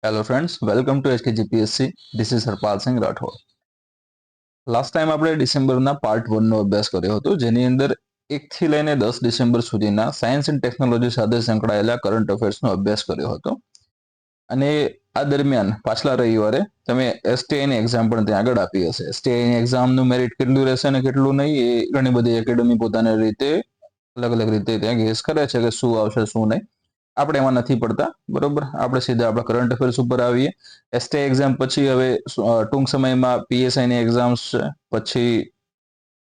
Hello friends, welcome to HKGPSC. This is Harpal Singh Rathod. Last time આપણે ડિસેમ્બરના part 1 નો અભ્યાસ કર્યો હતો, જેની અંદર 1 થી લઈને 10 ડિસેમ્બર સુધીના સાયન્સ એન્ડ ટેકનોલોજી સાથે સંકળાયેલા કરંટ અફેર્સનો અભ્યાસ કર્યો હતો. અને આ દરમિયાન પાછલા રવિવારે તમે એસટીઆઈની એક્ઝામ પણ ત્યાં આગળ આપી હશે. એસટીઆઈની એક્ઝામનું મેરિટ કેટલું રહેશે અને કેટલું નહીં એ ઘણી બધી એકેડમી પોતાની રીતે અલગ રીતે ત્યાં ગેસ કરે છે કે શું આવશે શું નહીં. આપણે એમાં નથી પડતા, બરોબર. આપણે સીધા આપણા કરંટ અફેર્સ ઉપર આવીએ. એસટીઆઈ એક્ઝામ પછી હવે ટૂંક સમયમાં પીએસઆઈની એક્ઝામ્સ છે, પછી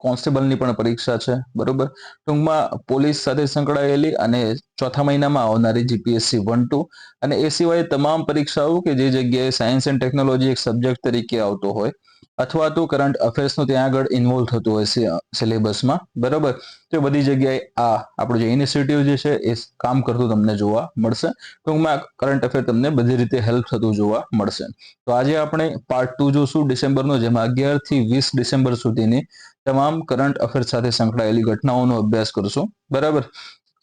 કોન્સ્ટેબલની પણ પરીક્ષા છે, બરોબર. ટૂંકમાં પોલીસ સાથે સંકળાયેલી અને ચોથા મહિનામાં આવનારી જીપીએસસી 1-2 અને એ સિવાય તમામ પરીક્ષાઓ કે જે જગ્યાએ સાયન્સ એન્ડ ટેકનોલોજી એક સબ્જેક્ટ તરીકે આવતો હોય અથવા તો કરંટ અફેર્સનું ત્યાં આગળ ઇન્વોલ્વ થતું હોય સિલેબસમાં, બરોબર. તો બધી જગ્યાએ આ આપણું જે ઇનિશિયેટિવ જે છે એ કામ કરતું તમને જોવા મળશે. ટૂંકમાં કરંટ અફેર તમને બધી રીતે હેલ્પ થતું જોવા મળશે. તો આજે આપણે પાર્ટ 2 જોશું ડિસેમ્બરનો, જેમાં 11 થી 20 ડિસેમ્બર સુધીની તમામ કરંટ અફેર સાથે સંકળાયેલી ઘટનાઓનો અભ્યાસ કરશું, બરાબર.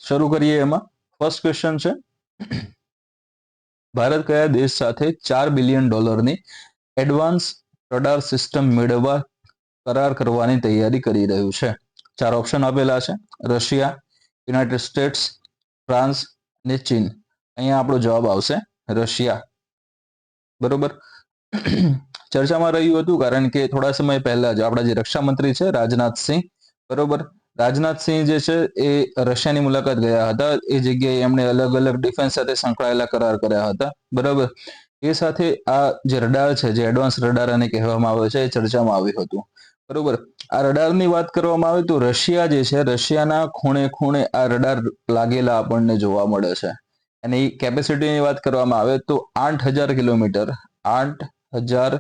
શરૂ કરીએ. એમાં ફર્સ્ટ ક્વેશ્ચન છે, ભારત કયા દેશ સાથે $4 બિલિયન એડવાન્સ રડાર સિસ્ટમ મેળવવા કરાર કરવાની તૈયારી કરી રહ્યું છે? 4 ઓપ્શન આપેલા છે: રશિયા, યુનાઇટેડ સ્ટેટ્સ, ફ્રાન્સ અને ચીન. અહીંયા આપણો જવાબ આવશે રશિયા, બરોબર. ચર્ચામાં રહ્યું હતું કારણ કે થોડા સમય પહેલા જ આપણા જે રક્ષા મંત્રી છે રાજનાથસિંહ, બરોબર, રાજનાથસિંહ જે છે એ રશિયાની મુલાકાત ગયા હતા. એ જગ્યાએ એમણે અલગ ડિફેન્સ સાથે સંકળાયેલા કરાર કર્યા હતા, બરોબર. એ સાથે આ જે રડાર છે, જે એડવાન્સ રડાર અને કહેવામાં આવે છે, એ ચર્ચામાં આવ્યું હતું, બરોબર. આ રડારની વાત કરવામાં આવે તો રશિયા જે છે, રશિયાના ખૂણે આ રડાર લાગેલા આપણને જોવા મળે છે. અને એ કેપેસિટીની વાત કરવામાં આવે તો 8,000 કિલોમીટર 8,000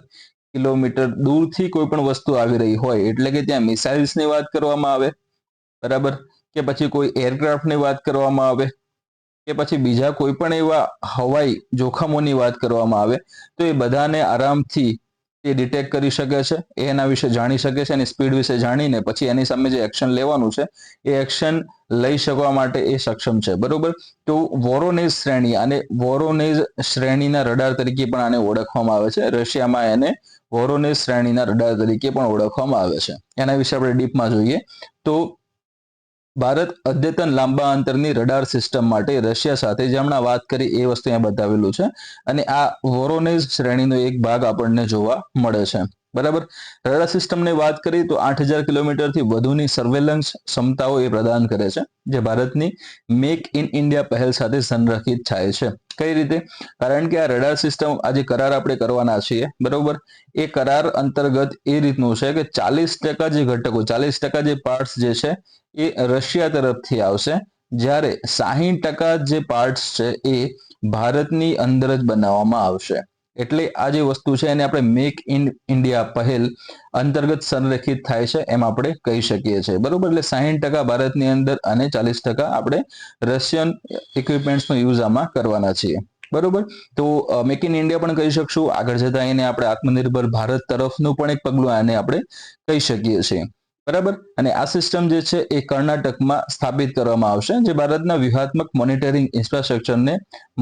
કિલોમીટર દૂરથી કોઈ પણ વસ્તુ આવી રહી હોય, એટલે કે ત્યાં મિસાઇલ્સની વાત કરવામાં આવે, બરાબર, કે પછી કોઈ એરક્રાફ્ટની વાત કરવામાં આવે, કે પછી બીજા કોઈ પણ એવા હવાઈ જોખમોની વાત કરવામાં આવે, તો એ બધાને આરામથી એ ડિટેક્ટ કરી શકે છે, એના વિશે જાણી શકે છે અને સ્પીડ વિશે જાણીને પછી એની સામે જે એક્શન લેવાનું છે એ એક્શન લઈ શકવા માટે એ સક્ષમ છે, બરોબર. તો વોરોનેઝ શ્રેણી અને વોરોનેઝ શ્રેણીના રડાર તરીકે પણ આને ઓળખવામાં આવે છે. રશિયામાં એને વોરોનેઝ શ્રેણીના રડાર તરીકે પણ ઓળખવામાં આવે છે. એના વિશે આપણે ડીપમાં જોઈએ તો ભારત અદ્યતન લાંબા અંતરની રડાર સિસ્ટમ માટે રશિયા સાથે જે હમણાં વાત કરી એ વસ્તુ અહીંયા બતાવેલું છે. અને આ વોરોનેઝ શ્રેણીનો એક ભાગ આપણને જોવા મળે છે, બરાબર. રડાર સિસ્ટમની વાત કરીએ તો 8,000 કિલોમીટરથી વધુની સર્વેલન્સ ક્ષમતાઓ એ પ્રદાન કરે છે, જે ભારતની મેક ઇન ઇન્ડિયા પહેલ સાથે સંરેખિત થાય છે. કઈ રીતે? કારણ કે આ રડાર સિસ્ટમ, આ જે કરાર આપણે કરવાના છીએ, બરોબર, એ કરાર અંતર્ગત એ રીતનું છે કે 40% જે ઘટકો, 40% જે પાર્ટ્સ જે છે એ રશિયા તરફથી આવશે, જ્યારે 60% જે પાર્ટ્સ છે એ ભારતની અંદર જ બનાવવામાં આવશે. એટલે આ જે વસ્તુ છે એને આપણે મેક ઇન ઇન્ડિયા પહેલ અંતર્ગત સંરેખિત થાય છે એમ આપણે કહી શકીએ છીએ, બરોબર. એટલે 60% ભારતની અંદર અને 40% આપણે રશિયન ઇક્વિપમેન્ટ્સનો યુઝ આમાં કરવાના છીએ, બરોબર. તો મેક ઇન ઇન્ડિયા પણ કહી શકશું. આગળ જતા એને આપણે આત્મનિર્ભર ભારત તરફનું પણ એક પગલું આને આપણે કહી શકીએ છીએ, બરાબર. અને આ સિસ્ટમ જે છે એ કર્ણાટકમાં સ્થાપિત કરવામાં આવશે, જે ભારતના વ્યૂહાત્મક મોનિટરિંગ ઇન્ફ્રાસ્ટ્રક્ચરને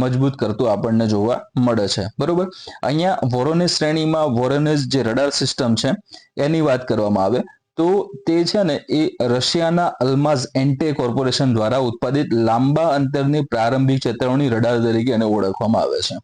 મજબૂત કરતું આપણને જોવા મળે છે, બરોબર. અહીંયા વોરોનેઝ શ્રેણીમાં વોરોનેઝ જે રડાર સિસ્ટમ છે એની વાત કરવામાં આવે તો તે છે ને એ રશિયાના અલ્માઝ એન્ટે કોર્પોરેશન દ્વારા ઉત્પાદિત લાંબા અંતરની પ્રારંભિક ચેતવણી રડાર તરીકે એને ઓળખવામાં આવે છે.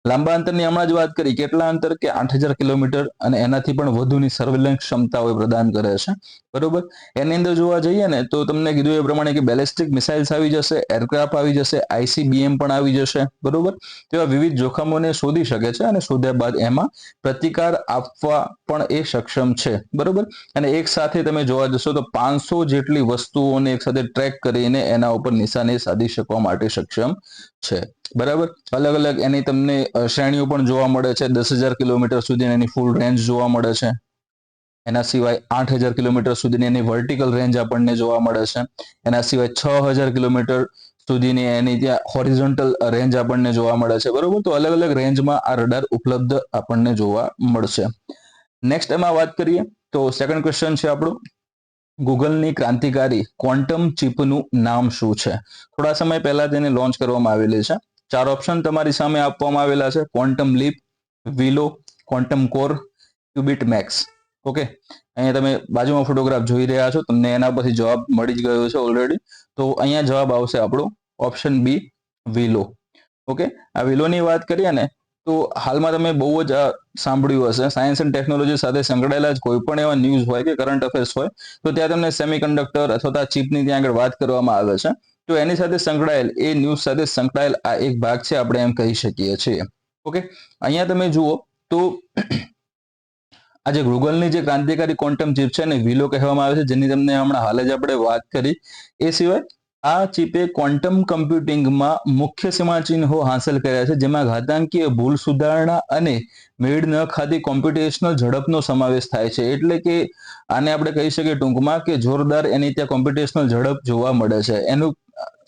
લાંબા અંતરની હમણાં જ વાત કરી, કેટલા અંતર કે 8,000 કિલોમીટર અને એનાથી પણ વધુની સર્વેલન્સ ક્ષમતાઓ પ્રદાન કરે છે, બરોબર. એની અંદર જોવા જઈએ ને તો તમને કીધું એ પ્રમાણે કે બેલિસ્ટિક મિસાઇલ્સ આવી જશે, એરક્રાફ્ટ આવી જશે, ICBM પણ આવી જશે, બરોબર. તેવા વિવિધ જોખમોને શોધી શકે છે અને શોધ્યા બાદ એમાં પ્રતિકાર આપવા પણ એ સક્ષમ છે, બરોબર. અને એક સાથે તમે જોવા જશો તો 500 જેટલી વસ્તુઓને એક સાથે ટ્રેક કરીને એના ઉપર નિશાને સાધી શકવા માટે સક્ષમ છે, બરાબર. અલગ એની તમને શ્રેણીઓ પણ જોવા મળે છે. 10,000 કિલોમીટર સુધી એની ફૂલ રેન્જ જોવા મળે છે. એના સિવાય 8,000 કિલોમીટર સુધીની એની વર્ટિકલ રેન્જ આપણને જોવા મળે છે. એના સિવાય 6,000 કિલોમીટર સુધીની એની ત્યાં હોરિઝોન્ટલ રેન્જ આપણને જોવા મળે છે, બરોબર. તો અલગ રેન્જમાં આ રડાર ઉપલબ્ધ આપણને જોવા મળશે. નેક્સ્ટ એમાં વાત કરીએ તો સેકન્ડ ક્વેશ્ચન છે આપણો, ગૂગલની ક્રાંતિકારી ક્વોન્ટમ ચિપનું નામ શું છે? થોડા સમય પહેલા તેને લોન્ચ કરવામાં આવેલી છે. ચાર ઓપ્શન તમારી સામે આપવામાં આવેલા છે: quantum leap, Willow, quantum core, qubit max. Okay, અહીંયા તમે બાજુમાં ફોટોગ્રાફ જોઈ રહ્યા છો, તમને એના પછી જવાબ મળી જ ગયો છે ઓલરેડી. તો અહીંયા જવાબ આવશે આપણો ઓપ્શન બી, વિલો. ઓકે, આ વિલોની વાત કરીએ ને તો હાલમાં તમે બહુ જ સાંભળ્યું હશે, સાયન્સ એન્ડ ટેકનોલોજી સાથે સંકળાયેલા જ કોઈ પણ એવા ન્યૂઝ હોય કે કરંટ અફેર્સ હોય તો ત્યાં તમને સેમિકન્ડક્ટર અથવા ચિપની ત્યાં આગળ વાત કરવામાં આવે છે. તો એની સાથે સંકળાયેલ, એ ન્યૂઝ સાથે સંકળાયેલ આ એક ભાગ છે, આપણે એમ કહી શકીએ છીએ. ઓકે, અહીંયા તમે જુઓ તો આ જે ગૂગલની જે ક્રાંતિકારી ક્વોન્ટમ ચિપ છે એને વિલો કહેવામાં આવે છે, જેની તમને હમણાં હાલ જ આપણે વાત કરી. એ સિવાય આ ચિપે ક્વોન્ટમ કમ્પ્યુટિંગમાં મુખ્ય સીમાચિહ્નો હાંસલ કર્યા છે, જેમાં ઘાતાંકીય ભૂલ સુધારણા અને મેળ ન ખાતી કોમ્પ્યુટેશનલ ઝડપનો સમાવેશ થાય છે. એટલે કે આને આપણે કહી શકીએ ટૂંકમાં કે જોરદાર એની ત્યાં કોમ્પ્યુટેશનલ ઝડપ જોવા મળે છે. એનું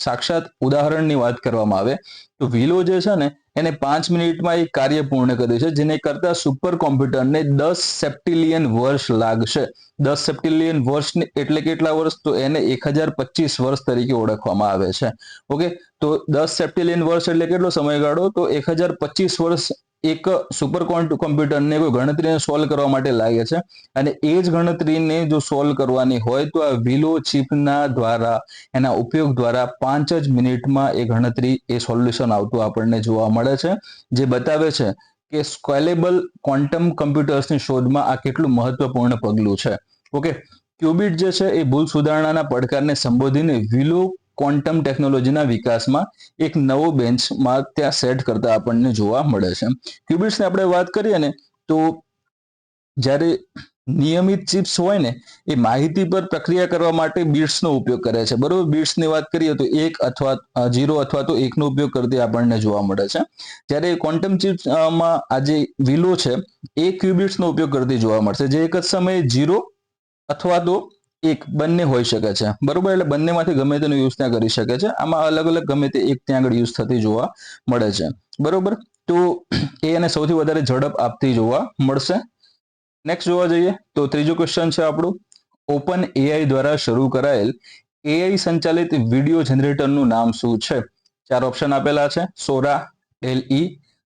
સાક્ષાત ઉદાહરણની વાત કરવામાં આવે તો વિલો જે છે ને એને 5 મિનિટમાં એક કાર્ય પૂર્ણ કર્યું છે, જેને કરતા સુપર કોમ્પ્યુટરને 10 સેપ્ટિલિયન વર્ષ લાગશે. 10 સેપ્ટિલિયન વર્ષ એટલે કેટલા વર્ષ? તો એને 1025 વર્ષ તરીકે ઓળખવામાં આવે છે. ઓકે, તો 10 સેપ્ટિલિયન વર્ષ એટલે કેટલો સમયગાળો? તો 1025 વર્ષ એક સુપર કોમ્પ્યુટરને કોઈ ગણતરીને સોલ્વ કરવા માટે લાગે છે. અને એ જ ગણતરીને જો સોલ્વ કરવાની હોય તો આ વિલો ચિપના દ્વારા, એના ઉપયોગ દ્વારા 5 જ મિનિટમાં એ ગણતરી, એ સોલ્યુશન આવતું આપણને જોવા મળે છે, જે બતાવે છે કે સ્કેલેબલ ક્વોન્ટમ કમ્પ્યુટર્સની શોધમાં આ કેટલું મહત્વપૂર્ણ પગલું છે. ઓકે, ક્યુબિટ જે છે એ ભૂલ સુધારણાના પડકારને સંબોધીને વિલો ક્વોન્ટમ ટેકનોલોજીના વિકાસમાં એક નવો બેન્ચમાર્ક ત્યાં સેટ કરતા આપણને જોવા મળે છે. ક્યુબિટ્સની આપણે વાત કરીએ ને તો જ્યારે નિયમિત ચિપ્સ હોય ને એ માહિતી પર પ્રક્રિયા કરવા માટે બિટ્સનો ઉપયોગ કરે છે. બરોબર, બિટ્સની વાત કરીએ તો 1 અથવા 0 અથવા તો 1 નો ઉપયોગ કરતી આપણને જોવા મળે છે. જ્યારે ક્વોન્ટમ ચિપ્સમાં આ જે વિલો છે એ ક્યુબિટ્સનો ઉપયોગ કરતી જોવા મળશે, જે એક જ સમયે 0 અથવા તો 1 બંને હોઈ શકે છે. બરોબર, એટલે બંનેમાંથી ગમે તેનો યુઝ ત્યાં કરી શકે છે. આમાં અલગ અલગ ગમે તે એક ત્યાં આગળ યુઝ થતી જોવા મળે છે. બરોબર, તો એ એને સૌથી વધારે ઝડપ આપતી જોવા મળશે. નેક્સ્ટ જોવા જઈએ તો ત્રીજો ક્વેશ્ચન છે આપણું, ઓપન એઆઈ દ્વારા શરૂ કરાયેલ એઆઈ સંચાલિત વિડીયો જનરેટરનું નામ શું છે? 4 ઓપ્શન આપેલા છે: સોરા, ડેલ-E,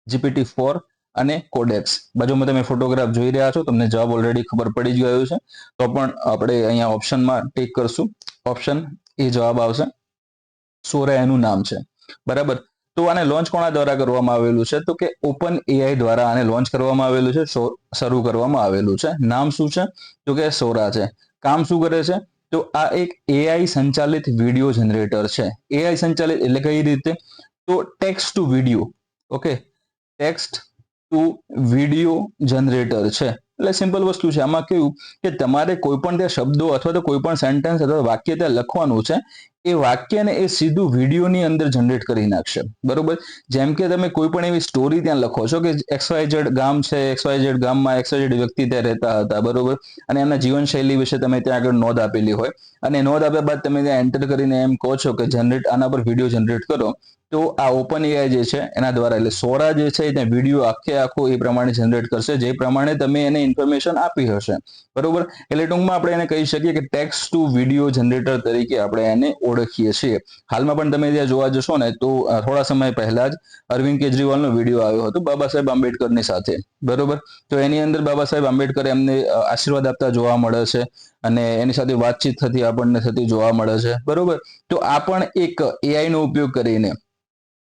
GPT-4 અને કોડેક્સ. બાજુમાં તમે ફોટોગ્રાફ જોઈ રહ્યા છો, તમને જવાબ ઓલરેડી ખબર પડી જ ગયો છે, તો પણ આપણે અહીંયા ઓપ્શનમાં ટીક કરશું. ઓપ્શન એ જવાબ આવશે, સોરા એનું નામ છે. બરાબર, તો આને લોન્ચ કોના દ્વારા કરવામાં આવેલું છે? તો કે ઓપન એઆઈ દ્વારા આને લોન્ચ કરવામાં આવેલું છે, શરૂ કરવામાં આવેલું છે. નામ શું છે? તો કે સોરા છે. કામ શું કરે છે? તો આ એક એઆઈ સંચાલિત વિડીયો જનરેટર છે. એઆઈ સંચાલિત એટલે કઈ રીતે? તો text two video. Okay, text two video generator છે. એટલે સિમ્પલ વસ્તુ છે. આમાં કેવું કે તમારે કોઈ પણ ત્યાં શબ્દો અથવા તો કોઈ પણ સેન્ટેન્સ અથવા વાક્ય ત્યાં લખવાનું છે, એ વાક્યને એ સીધું વિડીયોની અંદર જનરેટ કરી નાખશે. બરોબર, જેમ કે તમે કોઈ પણ એવી સ્ટોરી ત્યાં લખો છો કે XYZ ગામ છે, XYZ ગામમાં XYZ વ્યક્તિ ત્યાં રહેતા હતા. બરોબર, અને એમના જીવનશૈલી વિશે તમે ત્યાં આગળ નોંધ આપેલી હોય, અને નોંધ આપ્યા બાદ તમે ત્યાં એન્ટર કરીને એમ કહો છો કે જનરેટ, આના પર વિડીયો જનરેટ કરો, તો આ ઓપન એઆઈ જે છે એના દ્વારા, એટલે સોરા જે છે ત્યાં વિડીયો આખો એ પ્રમાણે જનરેટ કરશે, જે પ્રમાણે તમે એને ઇન્ફોર્મેશન આપી હશે. બરોબર, એટલે ટૂંકમાં આપણે એને કહી શકીએ કે ટેક્સ્ટ ટુ વિડીયો જનરેટર તરીકે આપણે એને ઓળખીએ છીએ. હાલમાં પણ તમે ત્યાં જોવા જશો ને તો થોડા સમય પહેલા જ અરવિંદ કેજરીવાલનો વિડીયો આવ્યો હતો બાબા સાહેબ આંબેડકરની સાથે. બરોબર, તો એની અંદર બાબા સાહેબ આંબેડકર એમને આશીર્વાદ આપતા જોવા મળે છે, અને એની સાથે વાતચીત થતી આપણને થતી જોવા મળે છે. બરોબર, તો આ પણ એક એઆઈ નો ઉપયોગ કરીને,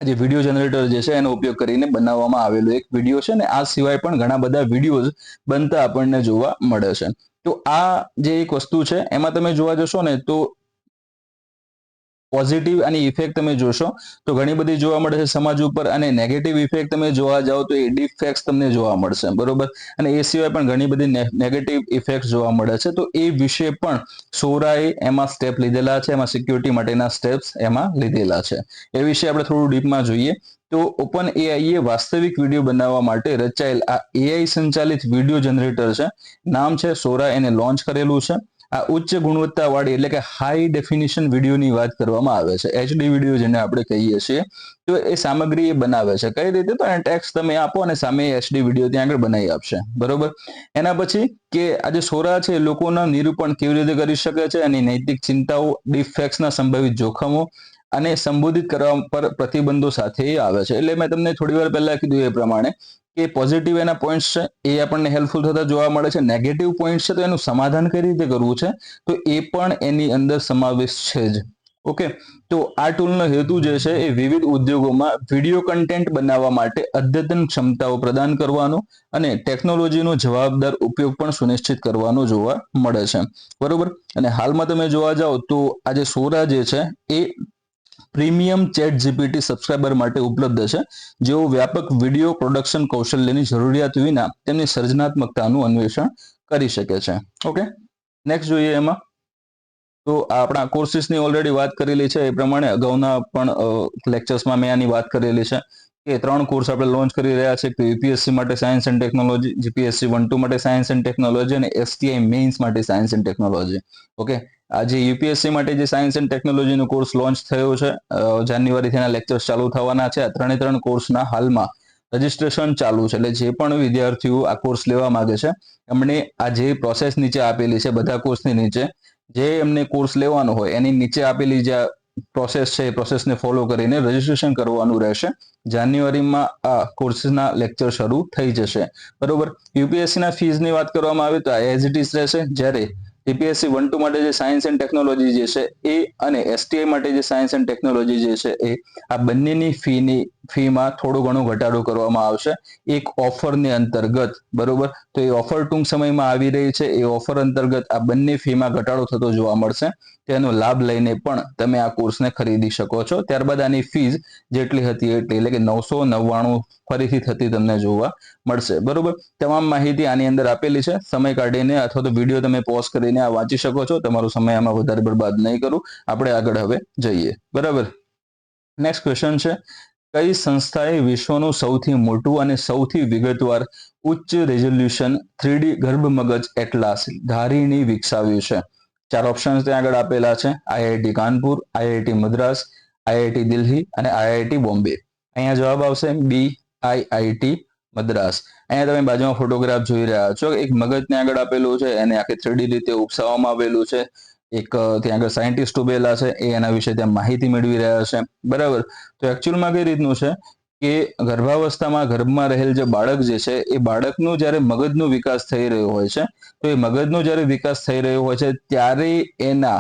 જે વિડીયો જનરેટર જે છે એનો ઉપયોગ કરીને બનાવવામાં આવેલો એક વિડીયો છે. ને આ સિવાય પણ ઘણા બધા વિડીયોઝ બનતા આપણને જોવા મળે છે. તો આ જે એક વસ્તુ છે એમાં તમે જોવા જશો ને તો પોઝિટિવ અને ઇફેક્ટ તમે જોશો તો ઘણી બધી જોવા મળે છે સમાજ ઉપર, અને નેગેટિવ ઇફેક્ટ તમે જોવા જાઓ તો એ ડિફેક્ટ્સ તમને જોવા મળશે. બરોબર, અને એ સિવાય પણ ઘણી બધી નેગેટિવ ઇફેક્ટ જોવા મળે છે. તો એ વિશે પણ સોરાએ એમાં સ્ટેપ લીધેલા છે, એમાં સિક્યુરિટી માટેના સ્ટેપ્સ એમાં લીધેલા છે. એ વિશે આપણે થોડું ડીપમાં જોઈએ તો ઓપન એઆઈ એ વાસ્તવિક વિડીયો બનાવવા માટે રચાયેલ આ એઆઈ સંચાલિત વિડીયો જનરેટર છે. નામ છે સોરા, એને લોન્ચ કરેલું છે. આ ઉચ્ચ ગુણવત્તાવાળી એટલે કે હાઈ ડેફિનિશન વિડીયોની વાત કરવામાં આવે છે, HD વિડીયો જેને આપણે કહીએ છીએ. તો એ સામગ્રી એ બનાવે છે. કઈ રીતે? તો એને ટેક્સ્ટ તમે આપો અને સામે HD વિડીયો ત્યાં આગળ બનાવી આપશે. બરોબર, એના પછી કે આજે સોરા છે લોકોના નિરૂપણ કેવી રીતે કરી શકે છે, અને નૈતિક ચિંતાઓ, ડિફેક્ટ્સના સંભવિત જોખમો, આને સંબોધિત કરવા પર પ્રતિબંધો સાથે આવે છે. એટલે મેં તમને થોડી વાર પહેલા કીધું એ પ્રમાણે કે પોઝિટિવ એના પોઈન્ટ્સ છે એ આપણને હેલ્પફુલ થતા જોવા મળે છે. નેગેટિવ પોઈન્ટ છે તો એનું સમાધાન કઈ રીતે કરવું છે તો એ પણ એની અંદર સમાવેશ છે જ. ઓકે, તો આ ટૂલનો હેતુ જે છે એ વિવિધ ઉદ્યોગોમાં વિડીયો કન્ટેન્ટ બનાવવા માટે અદ્યતન ક્ષમતાઓ પ્રદાન કરવાનો અને ટેકનોલોજીનો જવાબદાર ઉપયોગ પણ સુનિશ્ચિત કરવાનો જોવા મળે છે. બરોબર. અને હાલમાં તમે જોવા જાઓ તો આજે સોરા જે છે એ પ્રીમિયમ ચેટ જીપીટી સબસ્ક્રાઇબર માટે ઉપલબ્ધ છે, જેઓ વ્યાપક વિડીયો પ્રોડક્શન કૌશલ્યની જરૂરિયાત વિના તેમની સર્જનાત્મકતાનું અન્વેષણ કરી શકે છે. ઓકે, નેક્સ્ટ જોઈએ એમાં તો આપણા કોર્સિસની ઓલરેડી વાત કરેલી છે એ પ્રમાણે અગાઉના પણ લેક્ચર્સમાં મેં આની વાત કરેલી છે કે 3 કોર્સ આપણે લોન્ચ કરી રહ્યા છે. કે યુપીએસસી માટે સાયન્સ એન્ડ ટેકનોલોજી, જીપીએસસી 1-2 માટે સાયન્સ એન્ડ ટેકનોલોજી અને એસટીઆઈ મેઇન્સ માટે સાયન્સ એન્ડ ટેકનોલોજી. ઓકે, આજે યુપીએસસી માટે જે સાયન્સ એન્ડ ટેકનોલોજીનો કોર્સ લોન્ચ થયો છે, જાન્યુઆરીથી એના લેક્ચર્સ ચાલુ થવાના છે. આ 3 કોર્સના હાલમાં રજીસ્ટ્રેશન ચાલુ છે. એટલે જે પણ વિદ્યાર્થીઓ આ કોર્સ લેવા માંગે છે એમણે આ જે પ્રોસેસ નીચે આપેલી છે બધા કોર્સની નીચે જે એમને કોર્સ લેવાનો હોય એની નીચે આપેલી જે પ્રોસેસ છે એ પ્રોસેસને ફોલો કરીને રજીસ્ટ્રેશન કરવાનું રહેશે. જાન્યુઆરીમાં આ કોર્સના લેક્ચર શરૂ થઈ જશે. બરોબર. યુપીએસસીના ફીઝની વાત કરવામાં આવે તો આ એઝ ઇટ ઇઝ રહેશે. જ્યારે જીપીએસસી 1-2 માટે જે સાયન્સ એન્ડ ટેકનોલોજી જે છે એ અને એસટીઆઈ માટે જે સાયન્સ એન્ડ ટેકનોલોજી જે છે એ આ બંનેની ફીમાં થોડો ઘણો ઘટાડો કરવામાં આવશે એક ઓફરની અંતર્ગત. બરોબર. તો એ ઓફર ટૂંક સમયમાં આવી રહી છે. એ ઓફર અંતર્ગત આ બંને ફીમાં ઘટાડો થતો જોવા મળશે. તેનો લાભ લઈને પણ તમે આ કોર્સને ખરીદી શકો છો. ત્યારબાદ આની ફીઝ જેટલી હતી એટલી એટલે કે 999 ફરીથી થતી તમને જોવા મળશે. બરોબર. તમામ માહિતી આની અંદર આપેલી છે. સમય કાઢીને અથવા તો વિડીયો તમે પોઝ કરીને આ વાંચી શકો છો. તમારો સમય આમાં વધારે બરબાદ નહીં કરું. આપણે આગળ હવે જઈએ. બરાબર. નેક્સ્ટ ક્વેશ્ચન છે, કઈ સંસ્થાએ વિશ્વનું સૌથી મોટું અને સૌથી વિગતવાર ઉચ્ચ રેઝોલ્યુશન 3D ગર્ભમગજ એટલાસ ધારીણી વિકસાવ્યું છે? 4 ઓપ્શન્સ ત્યાં આગળ આપેલા છે. IIT Kanpur, IIT Madras, IIT Delhi અને આઈઆઈટી બોમ્બે. અહીંયા જવાબ આવશે બી, આઈઆઈટી મદ્રાસ. અહીંયા તમે બાજુમાં ફોટોગ્રાફ જોઈ રહ્યા છો. એક મગજ ત્યાં આગળ આપેલું છે, એને આખી 3D રીતે ઉપસાવવામાં આવેલું છે. એક ત્યાં આગળ સાયન્ટિસ્ટ ઉભેલા છે, એ એના વિશે ત્યાં માહિતી મેળવી રહ્યા છે. બરાબર. તો એકચ્યુઅલમાં કઈ રીતનું છે કે ગર્ભાવસ્થામાં ગર્ભમાં રહેલ જે બાળક જે છે એ બાળકનું જ્યારે મગજનો વિકાસ થઈ રહ્યો હોય છે તો એ મગજનો જ્યારે વિકાસ થઈ રહ્યો હોય છે ત્યારે એના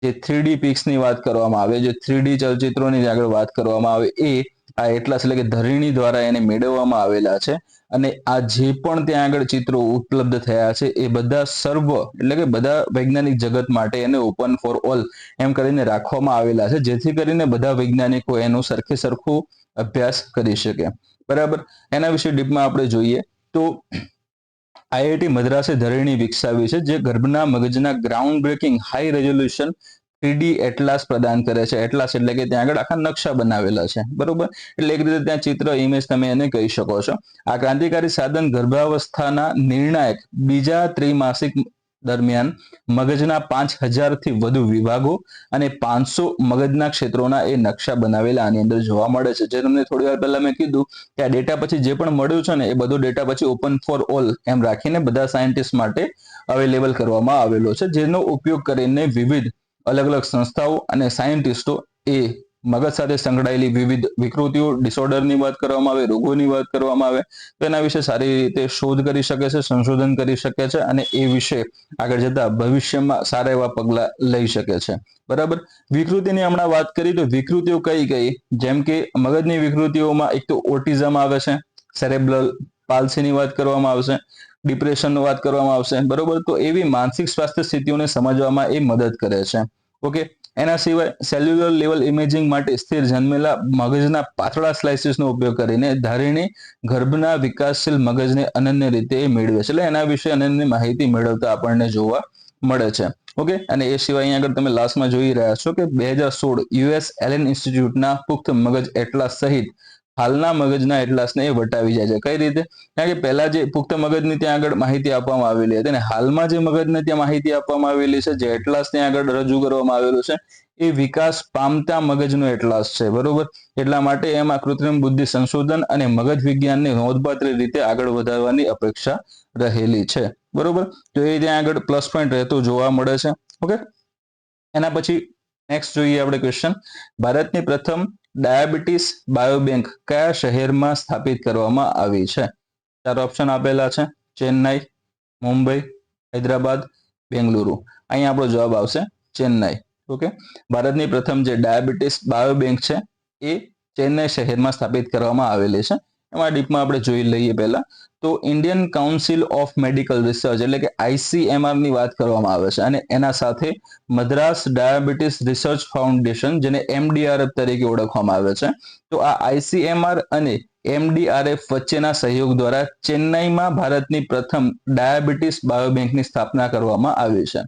જે 3D પિક્સની વાત કરવામાં આવે, જે 3D ચલચિત્રોની આગળ વાત કરવામાં આવે એ આ એટલાસ એટલે કે ધરીણી દ્વારા એને મેળવવામાં આવેલા છે. અને આ જે પણ ત્યાં આગળ ચિત્રો ઉપલબ્ધ થયા છે એ બધા સર્વ એટલે કે બધા વૈજ્ઞાનિક જગત માટે એને ઓપન ફોર ઓલ એમ કરીને રાખવામાં આવેલા છે, જેથી કરીને બધા વૈજ્ઞાનિકો એનું સરખું અભ્યાસ કરી શકે. બરાબર. એના વિશે ડીપમાં આપણે જોઈએ તો આઈઆઈટી મદ્રાસે ધરીણી વિકસાવી છે, જે ગર્ભના મગજના ground breaking high resolution 3D atlas પ્રદાન કરે છે. એટલાસ એટલે કે ત્યાં આગળ આખા નકશા બનાવેલા છે. બરોબર. એટલે એક રીતે ત્યાં ચિત્ર ઇમેજ તમે એને કહી શકો છો. આ ક્રાંતિકારી સાધન ગર્ભાવસ્થાના નિર્ણાયક બીજા ત્રિમાસિક દરમિયાન મગજના 5000 થી વધુ વિભાગો અને 500 મગજના ક્ષેત્રોના એ નકશા બનાવેલા આની અંદર જોવા મળે છે. જે તમને થોડી વાર પહેલા મેં કીધું કે આ ડેટા પછી જે પણ મળ્યું છે ને એ બધો ડેટા પછી ઓપન ફોર ઓલ એમ રાખીને બધા સાયન્ટિસ્ટ માટે અવેલેબલ કરવામાં આવેલો છે, જેનો ઉપયોગ કરીને વિવિધ અલગ અલગ સંસ્થાઓ અને સાયન્ટિસ્ટો એ મગજ સાથે સંકળાયેલી વિવિધ વિકૃતિઓ, ડિસઓર્ડરની વાત કરવામાં આવે, રોગોની વાત કરવામાં આવે તો એના વિશે સારી રીતે શોધ કરી શકે છે, સંશોધન કરી શકે છે અને એ વિશે આગળ જતા ભવિષ્યમાં સારા એવા પગલા લઈ શકે છે. બરાબર. વિકૃતિની હમણાં વાત કરી તો વિકૃતિઓ કઈ જેમ કે મગજની વિકૃતિઓમાં એક તો ઓટિઝમ આવે છે, સેરેબ્રલ પાલ્સીની વાત કરવામાં આવશે, ડિપ્રેશનની વાત કરવામાં આવશે. બરોબર. તો એવી માનસિક સ્વાસ્થ્ય સ્થિતિઓને સમજવામાં એ મદદ કરે છે. ઓકે. એના સિવાય સેલ્યુલર લેવલ ઇમેજિંગ માટે સ્થિર જન્મેલા મગજના પાતળા સ્લાઇસીસનો ઉપયોગ કરીને ધારીણી ગર્ભના વિકાસશીલ મગજને અનન્ય રીતે મેળવે છે. એટલે એના વિશે અનન્ય માહિતી મેળવતા આપણને જોવા મળે છે. ઓકે. અને એ સિવાય અહીંયા આગળ તમે લાસ્ટમાં જોઈ રહ્યા છો કે 2016 યુએસ એલન ઇન્સ્ટિટ્યૂટના પુખ્ત મગજ એટલાસ સહિત હાલના મગજના એટલાસને એ વટાવી જાય છે. કઈ રીતે? કારણ કે પહેલા જે પુખ્ત મગજની ત્યાં આગળ માહિતી આપવામાં આવેલી હતી અને હાલમાં જે મગજને ત્યાં માહિતી આપવામાં આવેલી છે, જે એટલાસ ત્યાં આગળ રજૂ કરવામાં આવેલું છે એ વિકાસ પામતા મગજનો એટલાસ છે. બરોબર. એટલા માટે એમાં કૃત્રિમ બુદ્ધિ સંશોધન અને મગજ વિજ્ઞાનને નોંધપાત્ર રીતે આગળ વધારવાની અપેક્ષા રહેલી છે. બરોબર. તો એ ત્યાં આગળ પ્લસ પોઈન્ટ રહેતો જોવા મળે છે. ઓકે. એના પછી નેક્સ્ટ જોઈએ આપણે ક્વેશ્ચન, ભારતની પ્રથમ ડાયાબિટીસ બાયોબેંક કયા શહેરમાં સ્થાપિત કરવામાં આવી છે? ચાર ઓપ્શન આપેલા છે, ચેન્નાઈ, મુંબઈ, હૈદરાબાદ, બેંગલુરુ. અહીંયા આપણો જવાબ આવશે ચેન્નાઈ. ઓકે, ભારતની પ્રથમ જે ડાયાબિટીસ બાયોબેંક છે એ ચેન્નાઈ શહેરમાં સ્થાપિત કરવામાં આવેલી છે. એમાં ડીપમાં આપણે જોઈ લઈએ પહેલા તો Indian council of medical research એટલે કે ICMR ની વાત કરવામાં આવે છે અને એના સાથે મદ્રાસ ડાયાબિટીસ રિસર્ચ ફાઉન્ડેશન જેને MDRF તરીકે ઓળખવામાં આવે છે. તો આ ICMR અને MDRF વચ્ચેના સહયોગ દ્વારા ચેન્નાઈમાં ભારતની પ્રથમ ડાયાબિટીસ બાયોબેંકની સ્થાપના કરવામાં આવી છે.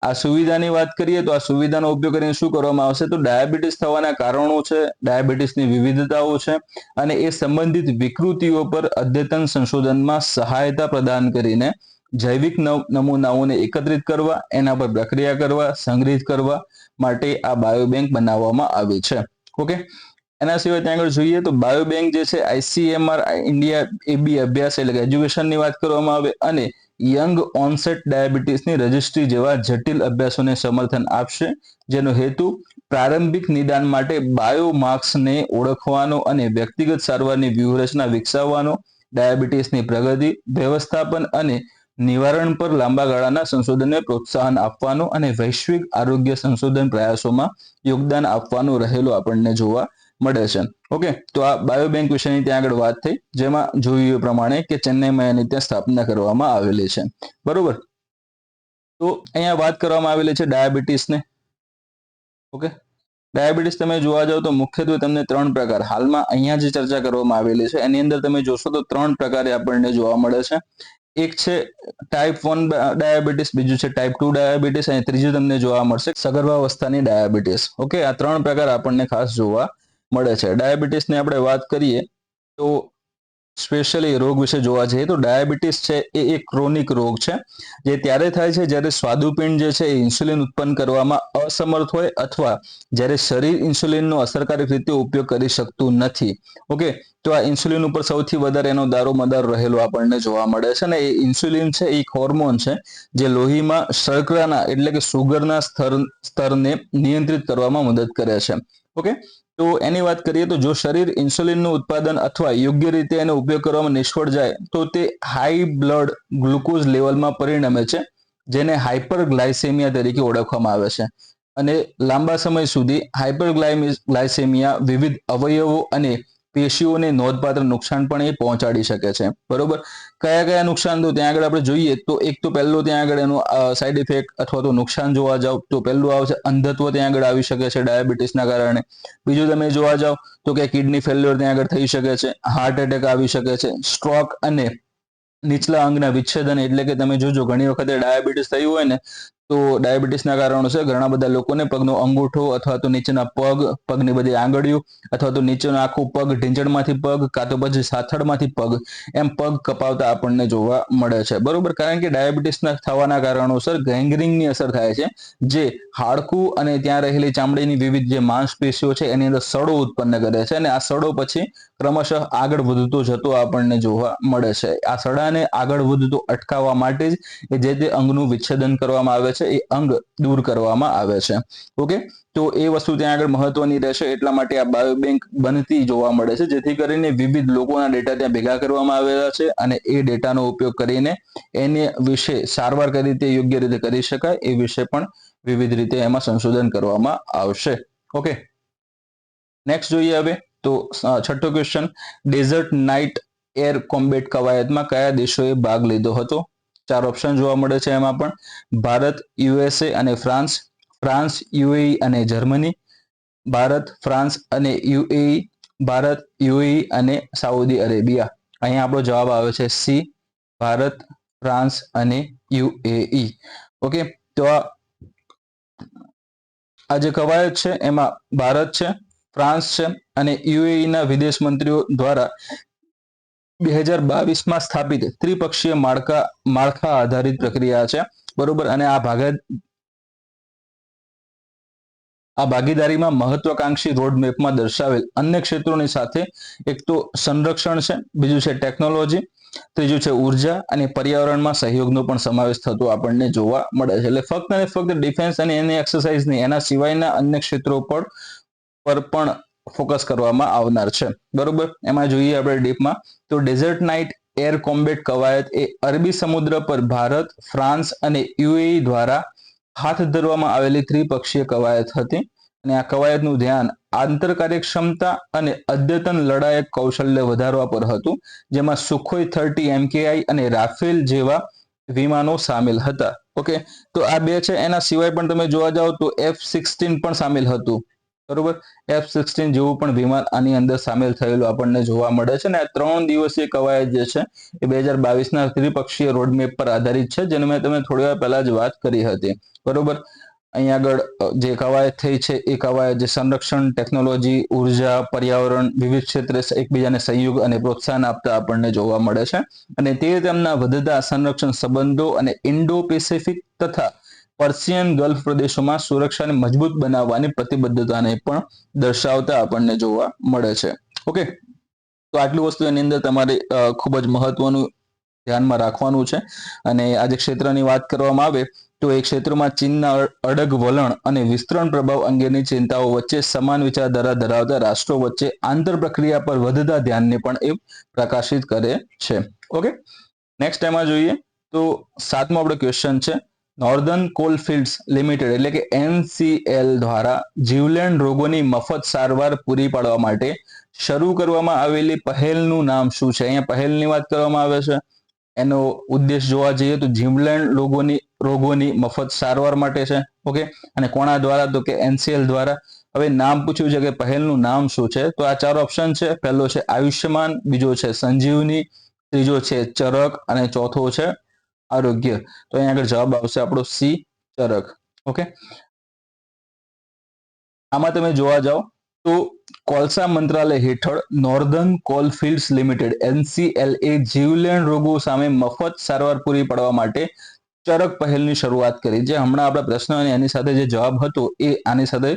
આ સુવિધાની વાત કરીએ તો આ સુવિધાનો ઉપયોગ કરીને શું કરવામાં આવશે તો ડાયાબિટીસ થવાના કારણો છે, ડાયાબિટીસની વિવિધતાઓ છે અને એ સંબંધિત વિકૃતિઓ પર અદ્યતન સંશોધનમાં સહાયતા પ્રદાન કરીને જૈવિક નમૂનાઓને એકત્રિત કરવા, એના પર પ્રક્રિયા કરવા, સંગ્રહિત કરવા માટે આ બાયોબેંક બનાવવામાં આવી છે. ઓકે, એના સિવાય ત્યાં આગળ જોઈએ તો બાયોબેંક જે છે ICMR ઇન્ડિયા AB અભ્યાસ એટલે કે એજ્યુકેશનની વાત કરવામાં આવે અને યંગ ઓનસેટ ડાયાબિટીસની રજિસ્ટ્રી જેવા જટિલ અભ્યાસોને સમર્થન આપશે, જેનો હેતુ પ્રારંભિક નિદાન માટે બાયોમાર્ક્સને ઓળખવાનો અને વ્યક્તિગત સારવારની વ્યૂહરચના વિકસાવવાનો, ડાયાબિટીસની પ્રગતિ, વ્યવસ્થાપન અને નિવારણ પર લાંબા ગાળાના સંશોધનને પ્રોત્સાહન આપવાનો અને વૈશ્વિક આરોગ્ય સંશોધન પ્રયાસોમાં યોગદાન આપવાનું રહેલું આપણને જોવા મળે છે. ઓકે, તો આ બાયોબેંક વિશેની ત્યાં આગળ વાત થઈ, જેમાં જોયું એ પ્રમાણે કે ચેન્નાઈમાં એની ત્યાં સ્થાપના કરવામાં આવેલી છે. બરોબર, તો અહીંયા વાત કરવામાં આવેલી છે ડાયાબિટીસને. ઓકે, ડાયાબિટીસ તમે જોવા જાવ તો મુખ્યત્વે તમને ત્રણ પ્રકાર હાલમાં અહીંયા જે ચર્ચા કરવામાં આવેલી છે એની અંદર તમે જોશો તો ત્રણ પ્રકારે આપણને જોવા મળે છે. એક છે ટાઈપ 1 ડાયાબિટીસ, બીજું છે ટાઈપ 2 ડાયાબિટીસ અને ત્રીજું તમને જોવા મળશે સગર્ભાવસ્થાની ડાયાબિટીસ. ઓકે, આ ત્રણ પ્રકાર આપણને ખાસ જોવા મળે છે. ડાયાબિટીસની આપણે વાત કરીએ તો સ્પેશિયલી રોગ વિશે જોવા જઈએ તો ડાયાબિટીસ છે એ એક ક્રોનિક રોગ છે જે ત્યારે થાય છે જ્યારે સ્વાદુપિંડ જે છે એ ઇન્સ્યુલિન ઉત્પન્ન કરવામાં અસમર્થ હોય અથવા જ્યારે શરીર ઇન્સ્યુલિનનો અસરકારક રીતે ઉપયોગ કરી શકતું નથી. ઓકે, તો આ ઇન્સ્યુલિન ઉપર સૌથી વધારે એનો દારોમદાર રહેલો આપણને જોવા મળે છે અને એ ઇન્સ્યુલિન છે એ એક હોર્મોન છે જે લોહીમાં શર્કરાના એટલે કે સુગરના સ્તરને નિયંત્રિત કરવામાં મદદ કરે છે. ઓકે, તો એની વાત કરીએ તો જો શરીર ઇન્સ્યુલિનનું ઉત્પાદન અથવા યોગ્ય રીતે એનો ઉપયોગ કરવામાં નિષ્ફળ જાય તો તે હાઈ બ્લડ ગ્લુકોઝ લેવલમાં પરિણમે છે, જેને હાઇપરગ્લાયસેમિયા તરીકે ઓળખવામાં આવે છે. અને લાંબા સમય સુધી હાઇપરગ્લાયસેમિયા વિવિધ અવયવો અને પેશીઓને નોંધપાત્ર નુકસાન પણ એ પહોંચાડી શકે છે. બરોબર, કયા કયા નુકસાન તો ત્યાં આગળ આપણે જોઈએ તો એક તો પહેલું ત્યાં આગળ એનું સાઈડ ઇફેક્ટ અથવા તો નુકસાન જોવા જાવ તો પહેલું આવશે અંધત્વ ત્યાં આગળ આવી શકે છે ડાયાબિટીસના કારણે. બીજું તમે જોવા જાવ તો કે કિડની ફેલ્યોર ત્યાં આગળ થઈ શકે છે, હાર્ટ એટેક આવી શકે છે, સ્ટ્રોક અને નીચલા અંગના વિચ્છેદન એટલે કે તમે જોજો ઘણી વખતે ડાયાબિટીસ થયું હોય ને તો ડાયાબિટીસના કારણોસર ઘણા બધા લોકોને પગનો અંગૂઠો અથવા તો નીચેના પગ, પગની બધી આંગળીઓ અથવા તો નીચેનો આખું પગ, ઢીંચણમાંથી પગ કાં તો પછી સાથળમાંથી પગ એમ પગ કપાવતા આપણને જોવા મળે છે. બરોબર, કારણ કે ડાયાબિટીસના થવાના કારણોસર ગેંગ્રીનની અસર થાય છે જે હાડકું અને ત્યાં રહેલી ચામડીની વિવિધ જે માંસપેશીઓ છે એની અંદર સડો ઉત્પન્ન કરે છે અને આ સડો પછી ક્રમશઃ આગળ વધતો જતો આપણને જોવા મળે છે. આ સડાને આગળ વધતો અટકાવવા માટે જ જે તે અંગનું વિચ્છેદન કરવામાં આવે છે, એ અંગ દૂર કરવામાં આવે છે. ઓકે, તો એ વસ્તુ ત્યાં આગળ મહત્વની રહેશે, એટલા માટે આ બાયોબેંક બનતી જોવા મળે છે જેથી કરીને વિવિધ લોકોના ડેટા ત્યાં ભેગા કરવામાં આવેલા છે અને એ ડેટાનો ઉપયોગ કરીને એને વિશે સારવાર કઈ રીતે યોગ્ય રીતે કરી શકાય એ વિશે પણ વિવિધ રીતે એમાં સંશોધન કરવામાં આવશે. ઓકે, નેક્સ્ટ જોઈએ હવે તો છઠ્ઠો question, desert night air combat કવાયતમાં કયા દેશોએ ભાગ લીધો હતો? ચાર ઓપ્શન જોવા મળે છે એમાં પણ ભારત, USA અને ફ્રાન્સ, ફ્રાન્સ, UAE અને જર્મની, ભારત, ફ્રાન્સ અને UAE, ભારત, UAE અને સાઉદી અરેબિયા. અહીંયા આપણો જવાબ આવે છે સી, ભારત, ફ્રાન્સ અને UAE. ઓકે, તો આ જે કવાયત છે એમાં ભારત છે, ફ્રાન્સ છે અને UAE ના વિદેશ મંત્રીઓ દ્વારા 2022માં સ્થાપિત ત્રિપક્ષીય માળખા આધારિત પ્રક્રિયા છે. બરોબર, અને આ આ ભાગીદારીમાં મહત્વાકાંક્ષી રોડમેપમાં દર્શાવેલ અન્ય ક્ષેત્રોની સાથે એક તો સંરક્ષણ છે, બીજું છે ટેકનોલોજી, ત્રીજું છે ઉર્જા અને પર્યાવરણમાં સહયોગનો પણ સમાવેશ થતો આપણને જોવા મળે છે. એટલે ફક્ત અને ફક્ત ડિફેન્સ અને એની એક્સરસાઇઝ નહીં, એના સિવાયના અન્ય ક્ષેત્રો પર પણ ફોકસ કરવામાં આવનાર છે. બરોબર, એમાં જોઈએ આપણે ડીપમાં તો ડેઝર્ટ નાઇટ એર કોમ્બેટ કવાયત એ અરબી સમુદ્ર પર ભારત, ફ્રાન્સ અને યુએઈ દ્વારા હાથ ધરવામાં આવેલી ત્રિપક્ષીય કવાયત હતી અને આ કવાયતનું ધ્યાન આંતર કાર્યક્ષમતા અને અદ્યતન લડાયક કૌશલ્ય વધારવા પર હતું, જેમાં સુખોઈ 30 MKI અને રાફેલ જેવા વિમાનો સામેલ હતા. ઓકે, તો આ બે છે. એના સિવાય પણ તમે જોવા જાઓ તો F-16 પણ સામેલ હતું. બરોબર, F-16 જેવું પણ વિમાન આની અંદર સામેલ થયેલું આપણને જોવા મળે છે. અને આ 3 દિવસીય કવાયત જે છે એ 2022ના ત્રિપક્ષીય રોડમેપ પર આધારિત છે, જેને મેં તમે થોડી વાર પહેલા જ વાત કરી હતી. બરોબર, અહીંયા આગળ જે કવાયત થઈ છે એ કવાયત જે સંરક્ષણ, ટેકનોલોજી, ઉર્જા, પર્યાવરણ, વિવિધ ક્ષેત્રે એકબીજાને સહયોગ અને પ્રોત્સાહન આપતા આપણને જોવા મળે છે. અને તે તેમના વધતા સંરક્ષણ સંબંધો અને ઇન્ડો પેસિફિક તથા પર્શિયન ગલ્ફ પ્રદેશોમાં સુરક્ષાને મજબૂત બનાવવાની પ્રતિબદ્ધતાને પણ દર્શાવતા આપણને જોવા મળે છે. ઓકે, તો આટલી વસ્તુ એની અંદર તમારે ખૂબ જ મહત્વનું ધ્યાનમાં રાખવાનું છે. અને આ જે ક્ષેત્રની વાત કરવામાં આવે તો એ ક્ષેત્રમાં ચીનના અડગ વલણ અને વિસ્તરણ પ્રભાવ અંગેની ચિંતાઓ વચ્ચે સમાન વિચારધારા ધરાવતા રાષ્ટ્રો વચ્ચે આંતર પ્રક્રિયા પર વધતા ધ્યાનને પણ એ પ્રકાશિત કરે છે. ઓકે, નેક્સ્ટ એમાં જોઈએ તો 7મો આપણો ક્વેશ્ચન છે, નોર્ધન કોલફિલ્ડ્સ લિમિટેડ એટલે કે NCL દ્વારા જીવલેણ રોગોની મફત સારવાર પૂરી પાડવા માટે શરૂ કરવામાં આવેલી પહેલનું નામ શું છે? અહીંયા પહેલની વાત કરવામાં આવે છે. એનો ઉદ્દેશ જોવા જઈએ તો જીવલેણ રોગોની મફત સારવાર માટે છે. ઓકે, અને કોના દ્વારા? તો કે NCL દ્વારા. હવે નામ પૂછ્યું છે કે પહેલનું નામ શું છે? તો આ 4 ઓપ્શન છે. પહેલો છે આયુષ્યમાન, બીજો છે સંજીવની, ત્રીજો છે ચરક અને ચોથો છે આરોગ્ય. તો અહીંયા આગળ જવાબ આવશે આપણો સી, ચરક. ઓકે, આમાં તમે જોવા જાઓ તો કોલસા મંત્રાલય હેઠળ નોર્ધન કોલફિલ્ડ્સ લિમિટેડ NCL એ જીવલેણ રોગો સામે મફત સારવાર પૂરી પાડવા માટે ચરક પહેલની શરૂઆત કરી. જે હમણાં આપણા પ્રશ્ન અને એની સાથે જે જવાબ હતો એ આની સાથે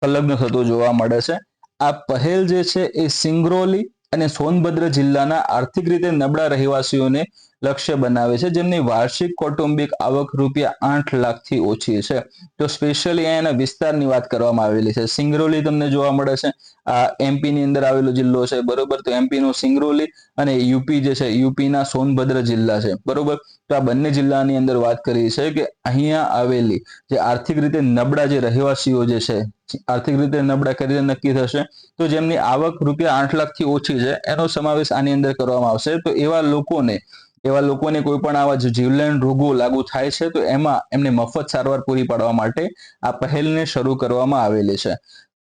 સંલગ્ન થતો જોવા મળે છે. આ પહેલ જે છે એ સિંગરૌલી અને સોનભદ્ર જિલ્લાના આર્થિક રીતે નબળા રહેવાસીઓને લક્ષ્ય બનાવે છે, જેમની વાર્ષિક કૌટુંબિક આવક ₹8 લાખથી ઓછી છે. તો સ્પેશિયલી એના વિસ્તારની વાત કરવામાં આવેલી છે. સિંગરૌલી તમને જોવા મળે છે, આ MP ની અંદર આવેલો જિલ્લો છે. બરોબર, તો MP નો સિંગરૌલી અને યુપી જે છે યુપીના સોનભદ્ર જિલ્લા છે. બરોબર, તો આ બંને જિલ્લાની અંદર વાત કરી છે કે અહીંયા આવેલી જે આર્થિક રીતે નબળા જે રહેવાસીઓ જે છે, આર્થિક રીતે નબળા કરી નક્કી થશે તો જેમની આવક ₹8 લાખથી ઓછી છે એનો સમાવેશ આની અંદર કરવામાં આવશે. તો એવા લોકોને કોઈ પણ આવા જીવલેણ રોગો લાગુ થાય છે તો એમાં એમને મફત સારવાર પૂરી પાડવા માટે આ પહેલને શરૂ કરવામાં આવેલી છે.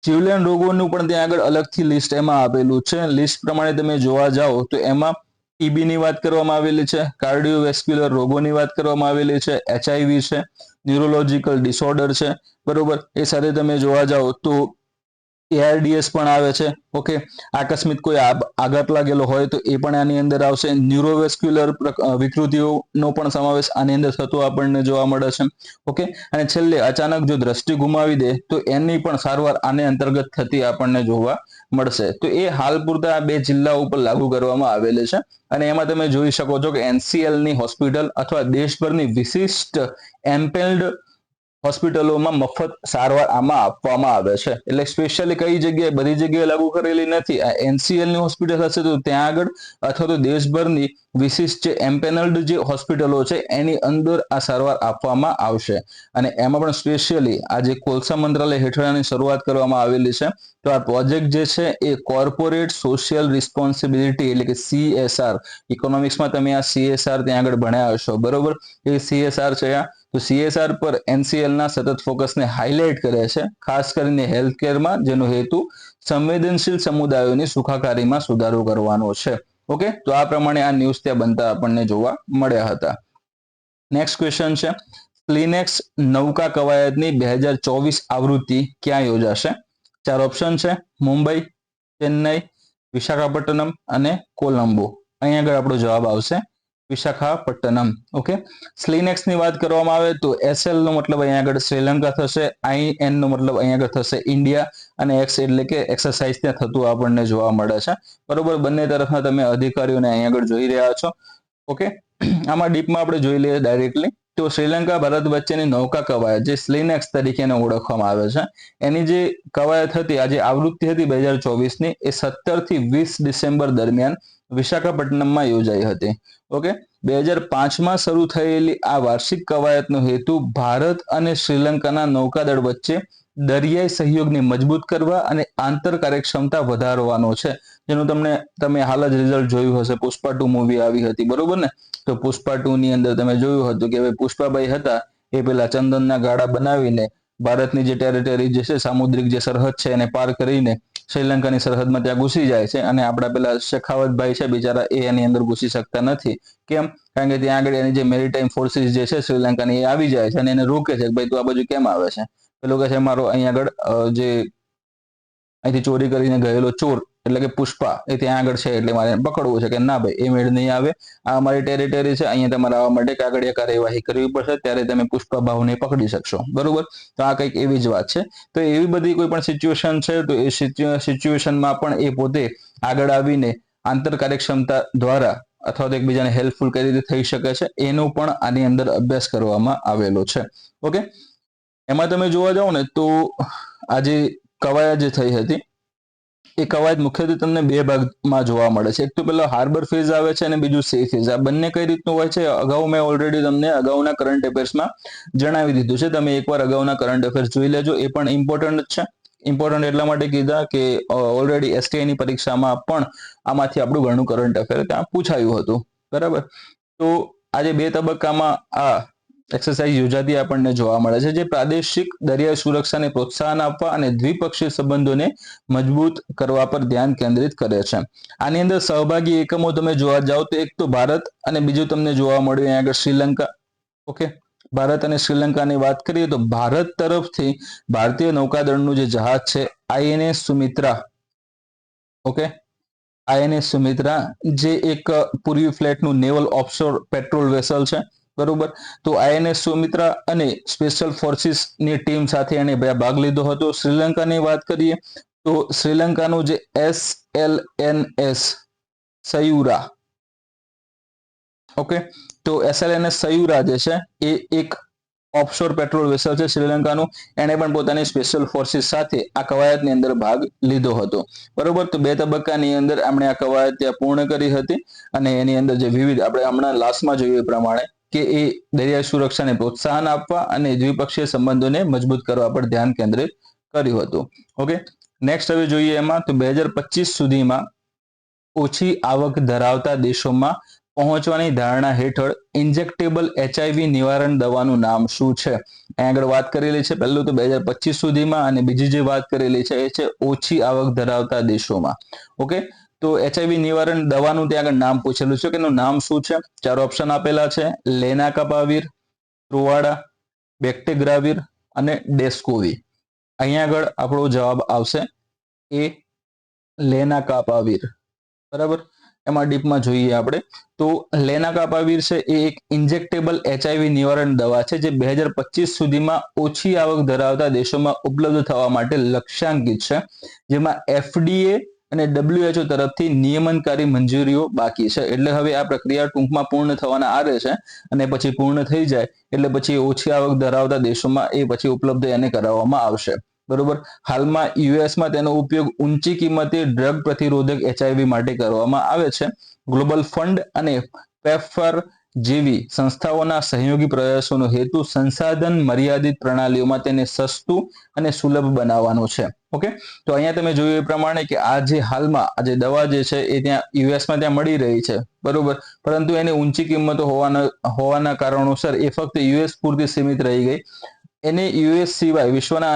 જીવલેણ રોગોનું પણ ત્યાં આગળ અલગથી લિસ્ટ એમાં આપેલું છે. લિસ્ટ પ્રમાણે તમે જોવા જાઓ તો એમાં TB ની વાત કરવામાં આવેલી છે, કાર્ડિયોવેસ્ક્યુલર રોગોની વાત કરવામાં આવેલી છે, HIV છે, ન્યુરોલોજીકલ ડિસઓર્ડર છે. બરોબર, એ સાથે તમે જોવા જાઓ તો ARDS પણ આવે છે. ઓકે, આકસ્મિક કોઈ આઘાત લાગેલો હોય તો એ પણ આની અંદર આવશે. ન્યુરોવેસ્ક્યુલર વિકૃતિઓનો પણ સમાવેશ આની અંદર થતો આપણને જોવા મળે છે. ઓકે, અને છેલ્લે અચાનક જો દ્રષ્ટિ ગુમાવી દે તો એની પણ સારવાર આને અંતર્ગત થતી આપણને જોવા મળશે. તો એ હાલ પૂરતા આ 2 જિલ્લાઓ ઉપર લાગુ કરવામાં આવેલી છે. અને એમાં તમે જોઈ શકો છો કે NCL ની હોસ્પિટલ અથવા દેશભરની વિશિષ્ટ એમ્પેલ્ડ હોસ્પિટલોમાં મફત સારવાર આમાં આપવામાં આવે છે. એટલે સ્પેશિયલી કઈ જગ્યાએ, બધી જગ્યાએ લાગુ કરેલી નથી. આ NCL ની હોસ્પિટલ હશે તો ત્યાં આગળ અથવા તો દેશભરની વિશિષ્ટ જે એમ્પેનલ્ડ જે હોસ્પિટલો છે એની અંદર આ સારવાર આપવામાં આવશે. અને એમાં પણ સ્પેશિયલી આ જે કોલસા મંત્રાલય હેઠળની શરૂઆત કરવામાં આવેલી છે. તો આ પ્રોજેક્ટ જે છે એ કોર્પોરેટ સોશિયલ રિસ્પોન્સિબિલિટી એટલે કે CSR, ઇકોનોમિક્સમાં તમે આ CSR ત્યાં આગળ ભણ્યા હશો. બરોબર, એ CSR છે. તો CSR પર NCL ના સતત ફોકસને હાઇલાઇટ કરે છે, ખાસ કરીને હેલ્થકેરમાં, જેનો હેતુ સંવેદનશીલ સમુદાયોની સુખાકારીમાં સુધારો કરવાનો છે. ઓકે, તો આ પ્રમાણે આ ન્યૂઝ ત્યાં બનતા આપણને જોવા મળ્યા હતા. નેક્સ્ટ ક્વેશ્ચન છે, ક્લિનેક્સ નૌકા કવાયતની 2024 આવૃત્તિ ક્યાં યોજાશે? 4 ઓપ્શન છે, મુંબઈ, ચેન્નઈ, વિશાખાપટ્ટનમ અને કોલંબો. અહીં આગળ આપણો જવાબ આવશે વિશાખાપટ્ટનમ. ઓકે, સ્લીનેક્સ ની વાત કરવામાં આવે તો SL નો મતલબ અહીંયા આગળ શ્રીલંકા થશે, IN નો મતલબ અહીંયા આગળ થશે ઇન્ડિયા, અને X એટલે કે એક્સરસાઇઝ ત્યાં થતું આપણને જોવા મળે છે. બરોબર, બંને તરફના તમે અધિકારીઓને અહીંયા આગળ જોઈ રહ્યા છો. ઓકે, આમાં ડીપમાં આપણે જોઈ લઈએ ડાયરેક્ટલી. તો શ્રીલંકા ભારત વચ્ચેની નૌકા કવાયત જે સ્લીનેક્સ તરીકે ઓળખવામાં આવે છે, એની જે કવાયત હતી, આ જે આવૃત્તિ હતી 2024ની, એ 17 થી 20 ડિસેમ્બર દરમિયાન વિશાખાપટ્ટનમમાં યોજાઈ હતી. ઓકે, 2005માં શરૂ થયેલી આ વાર્ષિક કવાયતનો હેતુ ભારત અને શ્રીલંકાના નૌકાદળ વચ્ચે દરિયાઈ સહયોગને મજબૂત કરવા અને આંતર કાર્યક્ષમતા વધારવાનો છે, જેનું તમે હાલ જ રિઝલ્ટ જોયું હશે. પુષ્પા 2 મૂવી આવી હતી, બરોબર ને? તો પુષ્પા 2 ની અંદર તમે જોયું હતું કે પુષ્પાભાઈ હતા એ પેલા ચંદનના ગાડા બનાવીને ભારતની જે ટેરિટરી જે છે, સામુદ્રિક જે સરહદ છે, એને પાર કરીને શ્રીલંકાની સરહદમાં ત્યાં ઘૂસી જાય છે, અને આપણા પેલા શેખાવતભાઈ છે બિચારા, એ એની અંદર ઘૂસી શકતા નથી. કેમ? કારણ કે ત્યાં આગળ એની જે મેરીટાઈમ ફોર્સિસ જે છે શ્રીલંકાની, એ આવી જાય છે અને એને રોકે છે કે ભાઈ તું આ બાજુ કેમ આવે છે. પેલો કહે છે મારો અહીં આગળ જે અહીંથી ચોરી કરીને ગયેલો ચોર એટલે કે પુષ્પા એ ત્યાં આગળ છે, એટલે મારે પકડવું છે. કે ના ભાઈ, એ મેળ નહીં આવે, આ અમારી ટેરિટરી છે, અહીંયા તમારે આવવા માટે કાગળિયા કાર્યવાહી કરવી પડશે, ત્યારે તમે પુષ્પા ભાવને પકડી શકશો. બરોબર, તો આ કંઈક એવી જ વાત છે. તો એવી બધી કોઈ પણ સિચ્યુએશન છે, તો એ સિચ્યુએશનમાં પણ એ પોતે આગળ આવીને આંતર કાર્યક્ષમતા દ્વારા અથવા તો એકબીજાને હેલ્પફુલ કઈ રીતે થઈ શકે છે, એનો પણ આની અંદર અભ્યાસ કરવામાં આવેલો છે. ઓકે, એમાં તમે જોવા જાઓ ને તો આ જે કવાયત જે થઈ હતી, એ કવાયત મુખ્યત્વે તમને બે ભાગમાં જોવા મળે છે. એક તો પેલો હાર્બર ફેઝ આવે છે અને બીજું સી ફેઝ. આ બંને કઈ રીતનું હોય છે, અગાઉ મેં ઓલરેડી તમને અગાઉના કરંટ અફેર્સમાં જણાવી દીધું છે. તમે એકવાર અગાઉના કરંટ અફેર્સ જોઈ લેજો, એ પણ ઇમ્પોર્ટન્ટ છે. ઇમ્પોર્ટન્ટ એટલા માટે કીધા કે ઓલરેડી STIની પરીક્ષામાં પણ આમાંથી આપણું ઘણું કરંટ અફેર ત્યાં પૂછાયું હતું. બરાબર, તો આજે બે તબક્કામાં આ એક્સરસાઇઝ યોજાતી આપણને જોવા મળે છે, જે પ્રાદેશિક દરિયાઈ સુરક્ષાને પ્રોત્સાહન આપવા અને દ્વિપક્ષીય સંબંધોને મજબૂત કરવા પર ધ્યાન કેન્દ્રિત કરે છે. આની અંદર સહભાગી એકમો તમે જોવા જાઓ તો એક તો ભારત અને બીજું તમને જોવા મળ્યું અહીંયા આગળ શ્રીલંકા. ઓકે, ભારત અને શ્રીલંકાની વાત કરીએ તો ભારત તરફથી ભારતીય નૌકાદળનું જે જહાજ છે INS Sumitra, okay, INS Sumitra જે એક પૂર્વી ફ્લેટનું નેવલ ઓફશોર પેટ્રોલ વેસલ છે. બરોબર, તો INS સુમિત્રા અને સ્પેશિયલ ફોર્સિસની ટીમ સાથે એને ભાગ લીધો હતો. શ્રીલંકાની વાત કરીએ તો શ્રીલંકાનું જે SLNS સયુરા, ઓકે, તો SLNS સયુરા જે છે એ એક ઓફશોર પેટ્રોલ વેસલ છે શ્રીલંકાનું. એને પણ પોતાની સ્પેશિયલ ફોર્સિસ સાથે આ કવાયતની અંદર ભાગ લીધો હતો. બરોબર, તો બે તબક્કાની અંદર આપણે આ કવાયત ત્યાં પૂર્ણ કરી હતી, અને એની અંદર જે વિવિધ આપણે હમણાં લાસ્ટમાં જોઈએ એ પ્રમાણે કે એ દરિયાઈ સુરક્ષાને પ્રોત્સાહન આપવા અને દ્વિપક્ષીય સંબંધોને મજબૂત કરવા પર ધ્યાન કેન્દ્રિત કર્યું હતું. ઓકે, નેક્સ્ટ હવે જોઈએ એમાં તો 2025 સુધીમાં ઓછી આવક ધરાવતા દેશોમાં પહોંચવાની ધારણા હેઠળ ઇન્જેક્ટેબલ HIV નિવારણ દવાનું નામ શું છે? અહીં આગળ વાત કરેલી છે પહેલું તો 2025 સુધીમાં, અને બીજી જે વાત કરેલી છે એ છે ઓછી આવક ધરાવતા દેશોમાં. ઓકે, તો HIV નિવારણ દવાનું ત્યાં આગળ નામ પૂછેલું છે કે એનું નામ શું છે? ચાર ઓપ્શન આપેલા છે: લેનાકાપાવિર, ટ્રુવાડા, બેક્ટેગ્રાવિર અને ડેસ્કોવી. અહીંયા આગળ આપણો જવાબ આવશે એ લેનાકાપાવિર. બરાબર, એમાં ડીપમાં જોઈએ આપણે તો લેનાકાપાવિર છે એ એક ઇન્જેક્ટેબલ HIV નિવારણ દવા છે, જે 2025 સુધીમાં ઓછી આવક ધરાવતા દેશોમાં ઉપલબ્ધ થવા માટે લક્ષ્યાંકિત છે, જેમાં FDA અને WHO તરફથી નિયમનકારી મંજૂરીઓ બાકી છે. એટલે હવે આ પ્રક્રિયા ટૂંકમાં પૂર્ણ થવાના આરે છે, અને પછી પૂર્ણ થઈ જાય એટલે પછી ઓછી આવક ધરાવતા દેશોમાં એ પછી ઉપલબ્ધ એને કરાવવામાં આવશે. બરોબર, હાલમાં યુએસમાં તેનો ઉપયોગ ઊંચી કિંમતે ડ્રગ પ્રતિરોધક HIV માટે કરવામાં આવે છે. ગ્લોબલ ફંડ અને પેફર જેવી સંસ્થાઓના સહયોગી પ્રયાસોનો હેતુ સંસાધન મર્યાદિત પ્રણાલીઓમાં તેને સસ્તું અને સુલભ બનાવવાનો છે. ઓકે, તો અહીંયા તમે જોયું એ પ્રમાણે કે આ જે હાલમાં આ જે દવા જે છે એ ત્યાં યુએસમાં ત્યાં મળી રહી છે. બરોબર, પરંતુ એની ઊંચી કિંમતો હોવાના કારણોસર એ ફક્ત યુએસ પૂરતી સીમિત રહી ગઈ. એને યુએસ સિવાય વિશ્વના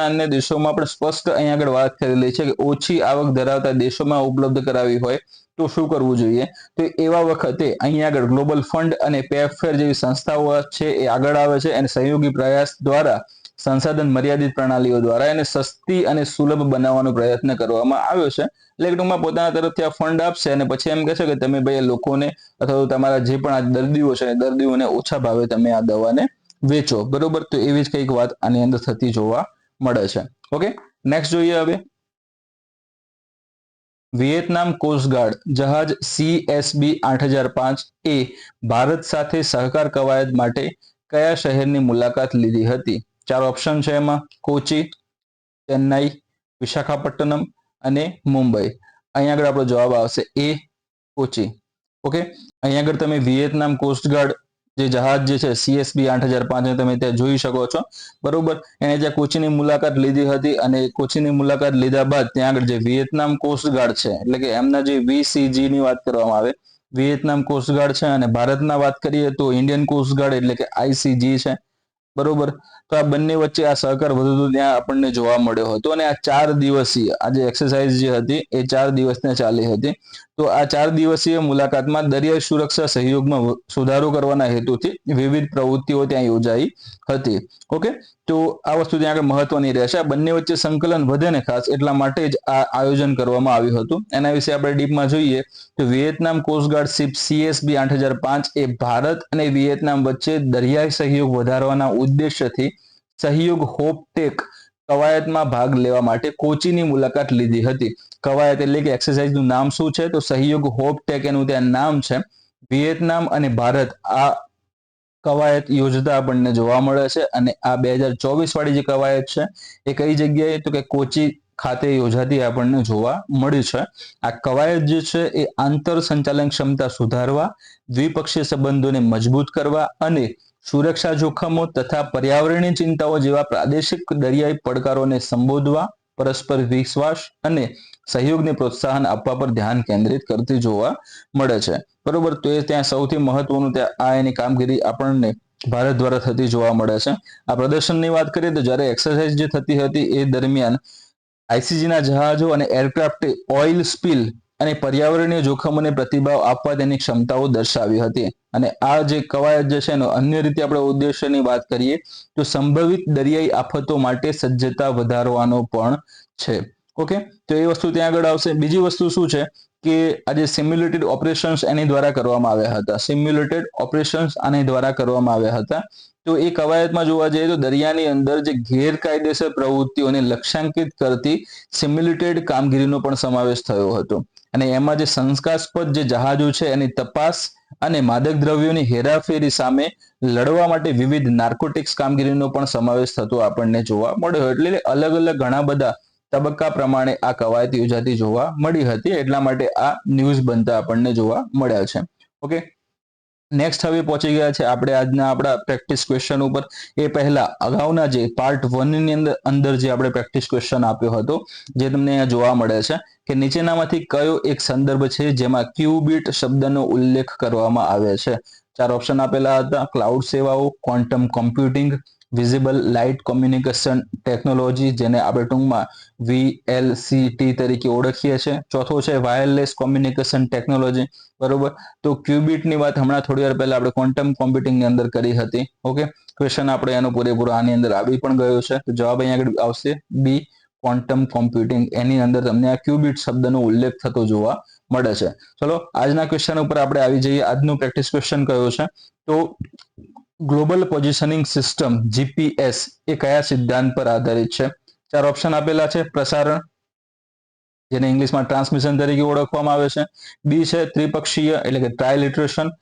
અન્ય દેશોમાં પણ સ્પષ્ટ અહીં આગળ વાત કરેલી છે કે ઓછી આવક ધરાવતા દેશોમાં ઉપલબ્ધ કરાવી હોય તો શું કરવું જોઈએ? તો એવા વખતે અહીં આગળ ગ્લોબલ ફંડ અને પેફેર જેવી સંસ્થાઓ છે એ આગળ આવે છે, અને સહયોગી પ્રયાસ દ્વારા સંસાધન મર્યાદિત પ્રણાલીઓ દ્વારા એને સસ્તી અને સુલભ બનાવવાનો પ્રયત્ન કરવામાં આવ્યો છે. એટલે કે ટૂંકમાં પોતાના તરફથી આ ફંડ આપશે અને પછી એમ કહેશે કે તમે ભાઈ લોકોને અથવા તમારા જે પણ આ દર્દીઓ છે દર્દીઓને ઓછા ભાવે તમે આ દવાને વેચો, બરોબર. તો એવી જ કંઈક વાત આની અંદર થતી જોવા મળે છે. ઓકે, નેક્સ્ટ જોઈએ હવે. વિયેતનામ કોસ્ટગાર્ડ જહાજ CSB 8005 એ ભારત સાથે સહકાર કવાયત માટે કયા શહેરની મુલાકાત લીધી હતી? 4 ઓપ્શન છે એમાં: કોચી, ચેન્નાઈ, વિશાખાપટ્ટનમ અને મુંબઈ. અહીંયા આગળ આપણો જવાબ આવશે એ, કોચી. ઓકે, અહીંયા આગળ તમે વિયેતનામ કોસ્ટગાર્ડ જે જહાજ જે છે CSB 8005 તમે ત્યાં જોઈ શકો છો, બરોબર. એને ત્યાં કોચીની મુલાકાત લીધી હતી અને કોચીની મુલાકાત લીધા બાદ ત્યાં આગળ જે વિયેતનામ કોસ્ટગાર્ડ છે એટલે કે એમના જે VCG ની વાત કરવામાં આવે, વિયેતનામ કોસ્ટગાર્ડ છે, અને ભારતના વાત કરીએ તો ઇન્ડિયન કોસ્ટગાર્ડ એટલે કે ICG છે, બરોબર. તો આ બંને વચ્ચે આ સહકાર વધુ ત્યાં આપણને જોવા મળ્યો હતો અને આ 4 દિવસીય આ જે એક્સરસાઇઝ જે હતી એ 4 દિવસને ચાલી હતી. તો આ 4 દિવસીય મુલાકાતમાં દરિયાઈ સુરક્ષા સહયોગમાં સુધારો કરવાના હેતુથી વિવિધ પ્રવૃત્તિઓ ત્યાં યોજાઈ હતી. ઓકે, તો આ વસ્તુ ત્યાં આગળ મહત્વની રહેશે. આ બંને વચ્ચે સંકલન વધે ને ખાસ એટલા માટે જ આ આયોજન કરવામાં આવ્યું હતું. એના વિશે આપણે ડીપમાં જોઈએ તો વિયેતનામ કોસ્ટગાર્ડ શિપ CSB 8005 એ ભારત અને વિયેતનામ વચ્ચે દરિયાઈ સહયોગ વધારવાના ઉદ્દેશ્યથી સહયોગ હોપટેક કવાયતમાં ભાગ લેવા માટે કોચીની મુલાકાત લીધી હતી. કવાયત એટલે કે એક્સરસાઇઝનું નામ શું છે? તો સહયોગ હોપટેક એનું ત્યાં નામ છે. વિયેતનામ અને ભારત આ કવાયત યોજતા આપણને જોવા મળે છે અને આ 2024 વાળી જે કવાયત છે એ કઈ જગ્યાએ? તો કે કોચી ખાતે યોજાતી આપણને જોવા મળી છે. આ કવાયત જે છે એ આંતર સંચાલન ક્ષમતા સુધારવા, દ્વિપક્ષીય સંબંધોને મજબૂત કરવા અને સુરક્ષા જોખમો તથા પર્યાવરણીય ચિંતાઓ જેવા પ્રાદેશિક દરિયાઈ પડકારોને સંબોધવા, પરસ્પર વિશ્વાસ અને સહયોગને પ્રોત્સાહન આપવા પર ધ્યાન કેન્દ્રિત કરતી જોવા મળે છે, બરોબર. તો એ ત્યાં સૌથી મહત્વનું ત્યાં આ એની કામગીરી આપણને ભારત દ્વારા થતી જોવા મળે છે. આ પ્રદર્શનની વાત કરીએ તો જ્યારે એક્સરસાઇઝ જે થતી હતી એ દરમિયાન ICGના જહાજો અને એરક્રાફ્ટે ઓઇલ સ્પિલ અને પર્યાવરણીય જોખમોને પ્રતિભાવ આપવા તેની ક્ષમતાઓ દર્શાવી હતી. અને આ જે કવાયત જે છે એનો અન્ય રીતે આપણે ઉદ્દેશ્યની વાત કરીએ તો સંભવિત દરિયાઈ આફતો માટે સજ્જતા વધારવાનો પણ છે. ઓકે, તો એ વસ્તુ ત્યાં આગળ આવશે. બીજી વસ્તુ શું છે કે આજે સિમ્યુલેટેડ ઓપરેશન્સ એની દ્વારા કરવામાં આવ્યા હતા. સિમ્યુલેટેડ ઓપરેશન્સ આની દ્વારા કરવામાં આવ્યા હતા. તો એ કવાયતમાં જોવા જઈએ તો દરિયાની અંદર જે ગેરકાયદેસર પ્રવૃત્તિઓને લક્ષ્યાંકિત કરતી સિમ્યુલેટેડ કામગીરીનો પણ સમાવેશ થયો હતો. અને એમાં જે શંકાસ્પદ જે જહાજો છે એની તપાસ અને માદક દ્રવ્યોની હેરાફેરી સામે લડવા માટે વિવિધ નાર્કોટિક્સ કામગીરીનો પણ સમાવેશ થતો આપણને જોવા મળ્યો. એટલે અલગ અલગ ઘણા બધા તબક્કા પ્રમાણે આ કવાયત યોજાતી જોવા મળી હતી. એટલા માટે આ ન્યૂઝ બનતા આપણને જોવા મળ્યા છે. ઓકે, નેક્સ્ટ હવે પહોંચી ગયા છે આપણે આજના આપણા પ્રેક્ટિસ ક્વેશ્ચન ઉપર. એ પહેલા અગાઉના જે પાર્ટ 1 ની અંદર જે આપણે પ્રેક્ટિસ ક્વેશ્ચન આપ્યો હતો જે તમને અહીંયા જોવા મળે છે કે નીચેનામાંથી કયો એક સંદર્ભ છે જેમાં ક્યુબિટ શબ્દનો ઉલ્લેખ કરવામાં આવે છે? 4 ઓપ્શન આપેલા હતા: ક્લાઉડ સેવાઓ, quantum computing, visible light communication technology જેને આપણે ટૂંકમાં VLCT તરીકે ઓળખીએ છીએ. ચોથો છે વાયરલેસ કોમ્યુનિકેશન ટેકનોલોજી, બરોબર. તો ક્યુબિટની વાત હમણાં થોડી વાર પહેલા આપણે ક્વોન્ટમ કોમ્પ્યુટિંગની અંદર કરી હતી. ઓકે, ક્વેશ્ચન આપણે એનો પૂરેપૂરો આની અંદર આવી પણ ગયો છે. તો જવાબ અહીંયા આગળ આવશે બી, ક્વોન્ટમ કોમ્પ્યુટિંગ. એની અંદર તમને આ ક્યુબિટ શબ્દનો ઉલ્લેખ થતો જોવા મળે છે. ચલો આજના ક્વેશ્ચન ઉપર આપણે આવી જઈએ. આજનો પ્રેક્ટિસ ક્વેશ્ચન કયો છે? તો ગ્લોબલ પોઝિશનિંગ સિસ્ટમ GPS એ કયા સિદ્ધાંત પર આધારિત છે? 4 ઓપ્શન આપેલા છે: પ્રસારણ, જેને ઇંગ્લિશમાં ટ્રાન્સમિશન તરીકે ઓળખવામાં આવે છે. બી છે ત્રિપક્ષીય એટલે કે ટ્રાયલિટરેશન.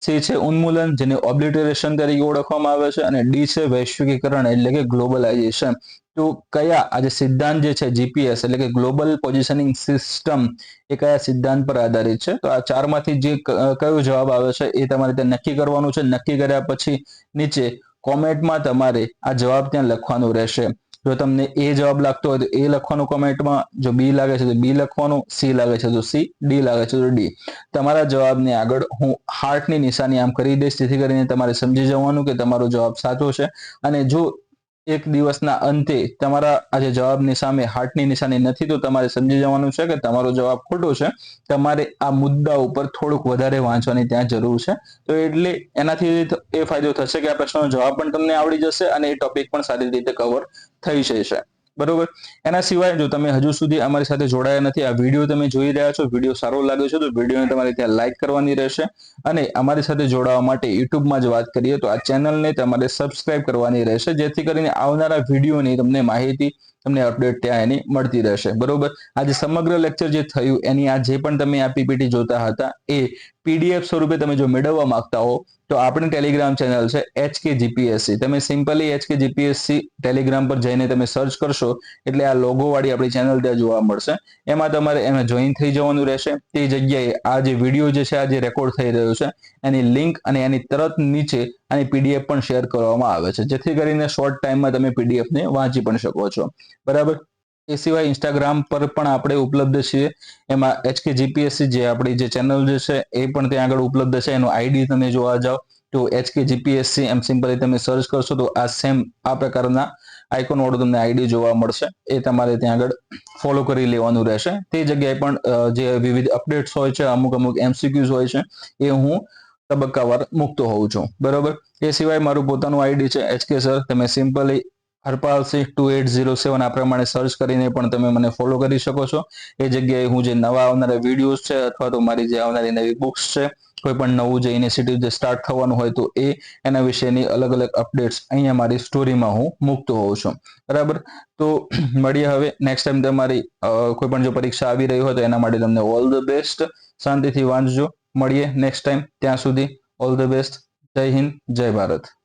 સી છે ઉન્મૂલન, જેને ઓબ્લિટરેશન તરીકે ઓળખવામાં આવે છે. અને ડી છે વૈશ્વિકીકરણ એટલે કે ગ્લોબલાઇઝેશન. તો કયા આ જે સિદ્ધાંત જે છે GPS એટલે કે ગ્લોબલ પોઝિશનિંગ સિસ્ટમ એ કયા સિદ્ધાંત પર આધારિત છે? તો આ ચારમાંથી જે કયો જવાબ આવે છે એ તમારે ત્યાં નક્કી કરવાનું છે. નક્કી કર્યા પછી નીચે કોમેન્ટમાં તમારે આ જવાબ ત્યાં લખવાનું રહેશે. જો તમને એ જવાબ લાગતો હોય તો એ લખવાનું કોમેન્ટમાં, જો બી લાગે છે તો બી લખવાનું, સી લાગે છે તો સી, ડી લાગે છે તો ડી. તમારા જવાબને આગળ હું હાર્ટની નિશાની આમ કરી દઈશ જેથી કરીને તમારે સમજી જવાનું કે તમારો જવાબ સાચો છે. અને જો એક દિવસના અંતે તમારા આ જે જવાબની સામે હાર્ટની નિશાની નથી તો તમારે સમજી જવાનું છે કે તમારો જવાબ ખોટો છે. તમારે આ મુદ્દા ઉપર થોડુંક વધારે વાંચવાની ત્યાં જરૂર છે. તો એટલે એનાથી એ ફાયદો થશે કે આ પ્રશ્નનો જવાબ પણ તમને આવડી જશે અને એ ટોપિક પણ સારી રીતે કવર થઈ જશે. બરોબર. એના સિવાય જો તમે હજુ સુધી અમારી સાથે જોડાયા નથી, આ વિડીયો તમે જોઈ રહ્યા છો, વિડીયો સારો લાગ્યો છે તો વિડીયોને તમારે ત્યાં લાઈક કરવાની રહેશે અને અમારી સાથે જોડાવા માટે યુટ્યુબમાં જ વાત કરીએ તો આ ચેનલને તમારે સબસ્ક્રાઇબ કરવાની રહેશે, જેથી કરીને આવનારા વિડીયોની તમને માહિતી, તમને અપડેટ ત્યાં એની મળતી રહેશે. બરોબર. આજે સમગ્ર લેક્ચર જે થયું એની આ જે પણ તમે આ પીપીટી જોતા હતા એ પીડીએફ સ્વરૂપે તમે જો મેળવવા માંગતા હો તો આપણી ટેલિગ્રામ ચેનલ છે HKGPSC. તમે સિમ્પલી HKGPSC ટેલિગ્રામ પર જઈને તમે સર્ચ કરશો એટલે આ લોગો વાળી આપણી ચેનલ ત્યાં જોવા મળશે. એમાં તમારે એમાં જોઈન થઈ જવાનું રહેશે. તે જગ્યાએ આ જે વિડીયો જે છે, આ જે રેકોર્ડ થઈ રહ્યો છે એની લિંક અને એની તરત નીચે આની પીડીએફ પણ શેર કરવામાં આવે છે, જેથી કરીને શોર્ટ ટાઈમમાં તમે પીડીએફને વાંચી પણ શકો છો. બરાબર. એ સિવાય ઇન્સ્ટાગ્રામ પર પણ આપણે ઉપલબ્ધ છીએ. એમાં HKGPSC જે આપણી જે ચેનલ જે છે એ પણ ત્યાં આગળ ઉપલબ્ધ છે. એનું આઈડી તમે જોવા જાઓ તો HKGPSC એમ સિમ્પલી તમે સર્ચ કરશો તો આ સેમ આ પ્રકારના આઇકોન વાળું તમને આઈડી જોવા મળશે. એ તમારે ત્યાં આગળ ફોલો કરી લેવાનું રહેશે. તે જગ્યાએ પણ જે વિવિધ અપડેટ્સ હોય છે, અમુક MCQs હોય છે એ હું તબક્કાવાર મૂકતો હોઉં છું. બરોબર. એ સિવાય મારું પોતાનું આઈડી છે HK સર. તમે સિમ્પલી હરપાલસિંહ 2807 આ પ્રમાણે સર્ચ કરીને પણ તમે મને ફોલો કરી શકો છો. એ જગ્યાએ હું જે નવા આવનારા વિડીયોઝ છે અથવા તો મારી જે આવનારી નવી બુક્સ છે, કોઈ પણ નવું જે ઇનિશિયેટિવ જે સ્ટાર્ટ થવાનું હોય તો એના વિશેની અલગ અલગ અપડેટ્સ અહીંયા મારી સ્ટોરીમાં હું મૂકતો હોઉં છું. બરાબર. તો મળીએ હવે નેક્સ્ટ ટાઈમ. તમારી કોઈ પણ જો પરીક્ષા આવી રહી હોય તો એના માટે તમને ઓલ ધ બેસ્ટ. શાંતિથી વાંચજો. મળીએ નેક્સ્ટ ટાઈમ. ત્યાં સુધી ઓલ ધ બેસ્ટ. જય હિન્દ, જય ભારત.